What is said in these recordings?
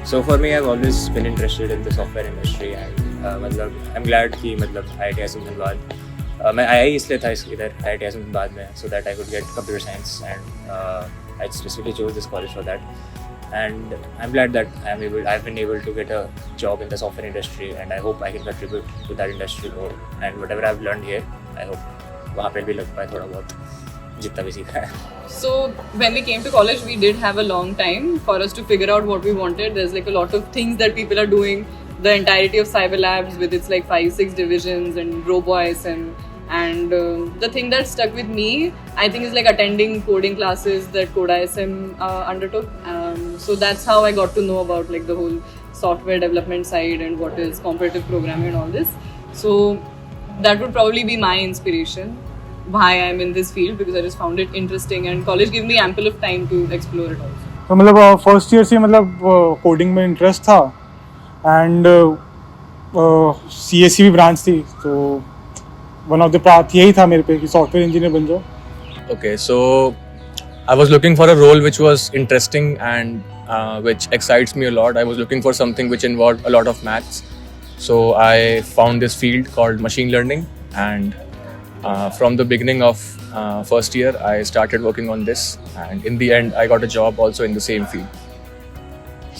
So for me, I've always been interested in the software industry, and I'm glad कि IIT Islamabad मैं आया ही इसलिए था इधर IIT Islamabad में, so that I could get computer science, and I specifically chose this college for that. And I'm glad that I've been able to get a job in the software industry, and I hope I can contribute to that industry more. And whatever I've learned here, I hope वहाँ पे भी लग पाए थोड़ा बहुत जितना भी सीखा है. So when we came to college, we did have a long time for us to figure out what we wanted. There's like a lot of things that people are doing. The entirety of Cyber Labs with its like 5-6 divisions and RoboISM. And the thing that stuck with me, I think, is like attending coding classes that CodeISM undertook. So that's how I got to know about like the whole software development side and what is competitive programming and all this. So that would probably be my inspiration why I'm in this field, because I just found it interesting and college gave me ample of time to explore it also. तो मतलब first year से मतलब coding में interest था and CSE भी branch थी, तो one of the path यही था मेरे पे कि सॉफ्टवेयर इंजीनियर बन जाओ. Okay, so I was looking for a role which was interesting and which excites me a lot. I was looking for something which involved a lot of maths. So I found this field called machine learning, and from the beginning of first year, I started working on this, and in the end, I got a job also in the same field.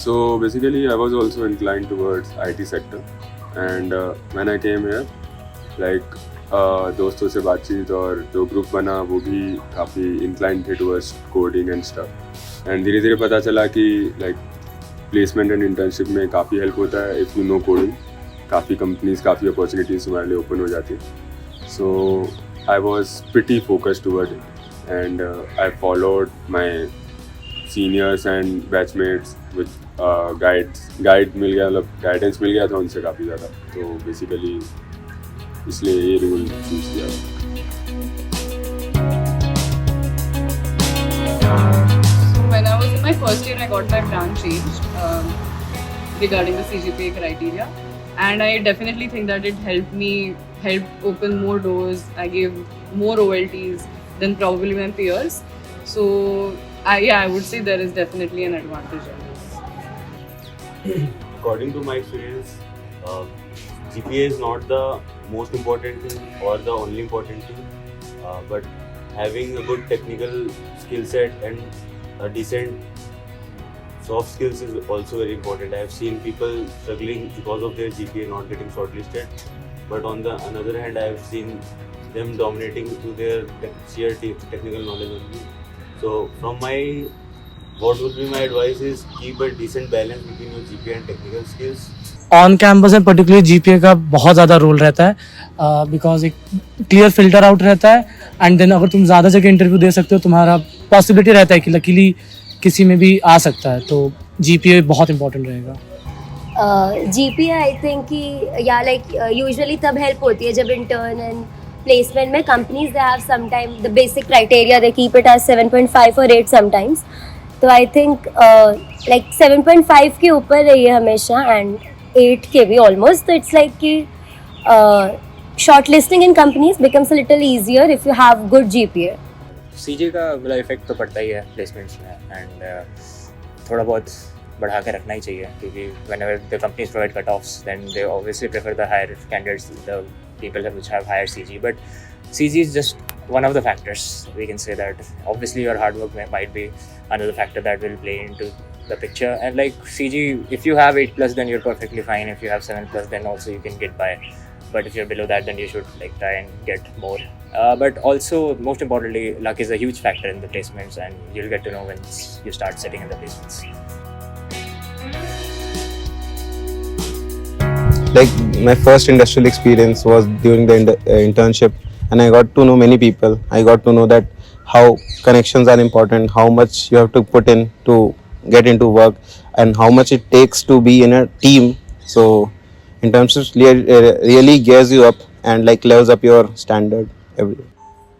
So basically, I was also inclined towards IT sector, and when I came here, like दोस्तों से बातचीत और जो group बना वो भी काफ़ी incline थे towards coding and stuff. And धीरे धीरे पता चला कि लाइक प्लेसमेंट एंड इंटर्नशिप में काफ़ी हेल्प होता है इफ़ यू नो कोडिंग. काफ़ी कंपनीज काफ़ी अपॉर्चुनिटीज़ तुम्हारे लिए ओपन हो जाती है. So I was pretty focused toward it, and I followed my seniors and batchmates with मिल गया, मतलब गाइडेंस मिल गया था उनसे काफ़ी ज़्यादा. तो बेसिकली इसलिए ये रोल चूज किया. So when I was in my first year, I got my branch changed regarding the CGPA criteria, and I definitely think that it helped open more doors. I gave more OLTs than probably my peers. So I would say there is definitely an advantage in this. According to my experience, GPA is not the most important thing or the only important thing, but having a good technical skill set and a decent soft skills is also very important. I have seen people struggling because of their GPA not getting shortlisted, but on the another hand, I have seen them dominating through their sheer technical knowledge only. So what would be my advice is keep a decent balance between your GPA and technical skills. On campus में particularly GPA का बहुत ज़्यादा role रहता है, because एक clear filter out रहता है, and then अगर तुम ज़्यादा जगह इंटरव्यू दे सकते हो, तुम्हारा पॉसिबिलिटी रहता है कि लकीली किसी में भी आ सकता है, तो जीपीए बहुत इंपॉर्टेंट रहेगा. GPA आई थिंक कि या लाइक यूजुअली तब हेल्प होती है जब इंटर्न एंड प्लेसमेंट में companies they have some time the basic criteria they keep it as 7.5 और 8 समटाइम्स. तो आई थिंक लाइक 7.5 के ऊपर रहिए हमेशा एंड 8 के भी ऑलमोस्ट. तो इट्स लाइक कि short listing in companies becomes a little easier if you have good GPA. CG का मतलब इफेक्ट तो पड़ता ही है प्लेसमेंट्स में, एंड थोड़ा बहुत बढ़ा के रखना ही चाहिए, क्योंकि whenever the companies provide cutoffs, then they obviously prefer the higher candidates, the people which have higher CG. But CG is just one of the factors. We can say that obviously your hard work might be another factor that will play into the picture. And like CG, if you have 8+, then you're perfectly fine. If you have 7+, then also you can get by. But if you're below that, then you should like try and get more. But also, most importantly, luck is a huge factor in the placements, and you'll get to know when you start sitting in the placements. Like my first industrial experience was during the internship, and I got to know many people. I got to know that how connections are important, how much you have to put in to get into work, and how much it takes to be in a team. So internships really gears you up and like levels up your standard every day.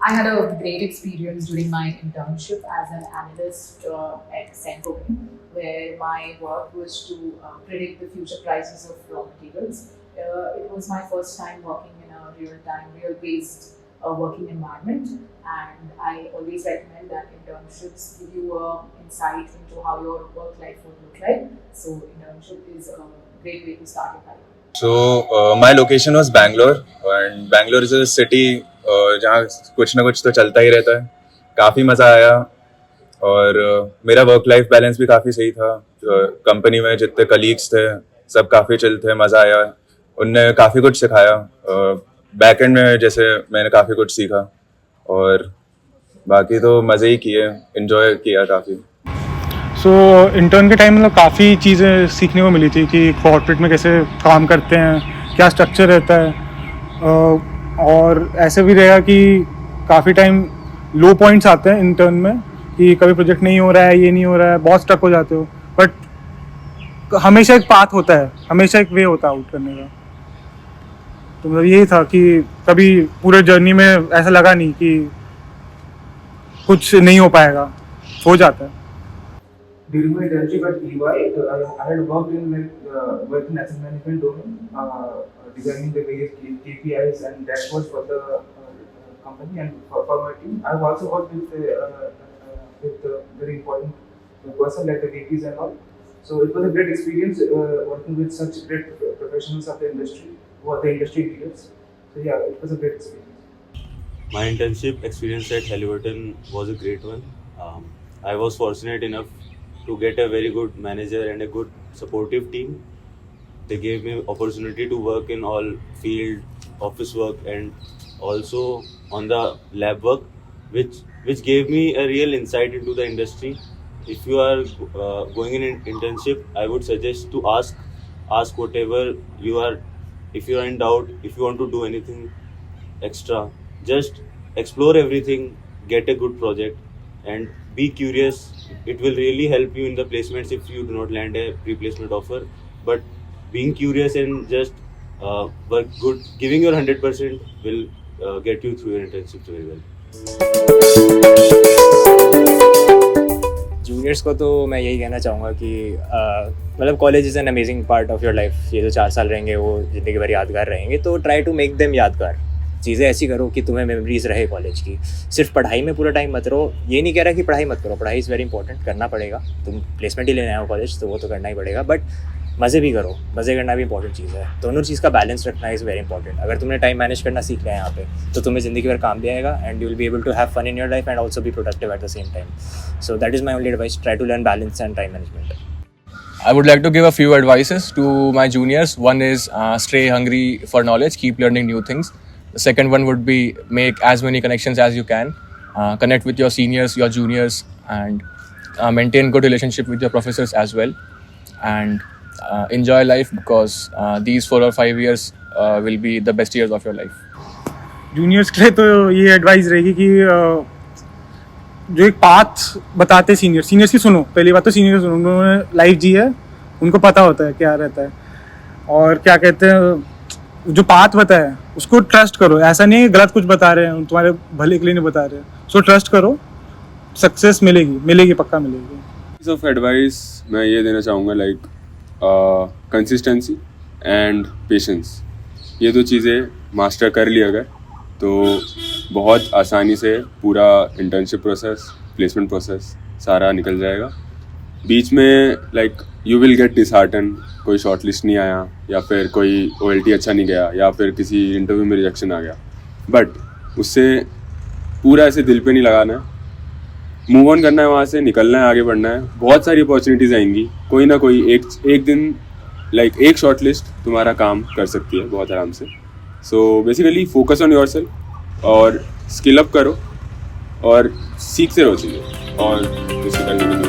I had a great experience during my internship as an analyst at Senco, where my work was to predict the future prices of raw materials. It was my first time working in a real-time, real-based working environment. And I always recommend that internships give you a insight into how your work life would look like. So internship is a great way to start your career. So my location was Bangalore, and Bangalore is a city जहाँ कुछ ना कुछ तो चलता ही रहता है. काफ़ी मज़ा आया और मेरा वर्क लाइफ बैलेंस भी काफ़ी सही था. कंपनी में जितने कलीग्स थे सब काफ़ी चिल थे, मज़ा आया. उनने काफ़ी कुछ सिखाया. बैक एंड में जैसे मैंने काफ़ी कुछ सीखा और बाकी तो मज़े ही किए, एंजॉय किया काफ़ी. सो इंटर्न के टाइम मतलब काफ़ी चीज़ें सीखने को मिली थी कि कॉर्पोरेट में कैसे काम करते हैं, क्या स्ट्रक्चर रहता है. और ऐसे भी रहेगा कि काफ़ी टाइम लो पॉइंट्स आते हैं इंटर्न में कि कभी प्रोजेक्ट नहीं हो रहा है, ये नहीं हो रहा है, बहुत स्टक हो जाते हो. बट हमेशा एक पाथ होता है, हमेशा एक वे होता है आउट करने का. तो मतलब यही था कि कभी पूरे जर्नी में ऐसा लगा नहीं कि कुछ नहीं हो पाएगा, हो जाता है. During my internship at EY, I had worked in asset management domain, designing the various KPIs and dashboards for the company and for my team. I've also worked with very important person like the VPs and all. So it was a great experience working with such great professionals of the industry, who are the industry leaders. So yeah, it was a great experience. My internship experience at Halliburton was a great one. I was fortunate enough to get a very good manager and a good supportive team. They gave me opportunity to work in all field office work and also on the lab work, which gave me a real insight into the industry. If you are going in an internship, I would suggest to ask whatever you are. If you are in doubt, if you want to do anything extra, just explore everything, get a good project and be curious. It will really help you in the placements if you do not land a pre-placement offer. But being curious and just work good, giving your 100% will get you through your internship very well. Juniors को तो मैं यही कहना चाहूँगा कि मतलब college is an amazing part of your life. ये जो 4 साल रहेंगे वो ज़िंदगी भर यादगार रहेंगे. तो ट्राई टू मेक देम यादगार. चीज़ें ऐसी करो कि तुम्हें मेमोरीज रहे कॉलेज की. सिर्फ पढ़ाई में पूरा टाइम मत रहो. ये नहीं कह रहा कि पढ़ाई मत करो, पढ़ाई इज़ वेरी इंपॉर्टेंट, करना पड़ेगा. तुम प्लेसमेंट ही लेने आओ कॉलेज तो वो तो करना ही पड़ेगा. बट मज़े भी करो, मज़े करना भी इंपॉर्टेंट चीज़ है. दोनों चीज़ का बैलेंस रखना इज़ वेरी इंपॉर्टेंट. अगर तुमने टाइम मैनेज करना सीख लिया यहाँ पे तो तुम्हें ज़िंदगी भर काम भी आएगा and you will be able to have fun in your life and also be productive at the same time. So that is my only advice. Try to learn balance and time management. I would like to give a few advices to my juniors. One is stay hungry for knowledge, keep learning new things. The second one would be make as many connections as you can. Connect with your seniors, your juniors, and maintain good relationship with your professors as well. And enjoy life because these 4 or 5 years will be the best years of your life. Juniors के लिए तो ये advice रहेगी कि जो एक path बताते seniors की सुनो. पहली बात तो सीनियर की सुनो. उन्होंने लाइफ जी है, उनको पता होता है क्या रहता है और क्या कहते हैं. जो पाथ बताया उसको ट्रस्ट करो. ऐसा नहीं है गलत कुछ बता रहे हैं, तुम्हारे भले के लिए नहीं बता रहे. सो ट्रस्ट करो, सक्सेस मिलेगी पक्का मिलेगी. पीस ऑफ एडवाइस मैं ये देना चाहूँगा लाइक कंसिस्टेंसी एंड पेशेंस. ये 2 चीज़ें मास्टर कर ली अगर तो बहुत आसानी से पूरा इंटर्नशिप प्रोसेस, प्लेसमेंट प्रोसेस सारा निकल जाएगा. बीच में like you will get dishearten. कोई शॉर्ट लिस्ट नहीं आया या फिर कोई OLT अच्छा नहीं गया या फिर किसी इंटरव्यू में रिजेक्शन आ गया. बट उससे पूरा ऐसे दिल पे नहीं लगाना है. मूव ऑन करना है, वहाँ से निकलना है, आगे बढ़ना है. बहुत सारी अपॉर्चुनिटीज़ आएंगी. कोई ना कोई एक दिन लाइक एक शॉर्ट लिस्ट तुम्हारा काम कर सकती है बहुत आराम से. So basically focus on yourself और स्किल अप करो और सीखते रहो चीज़ें और उसे करने की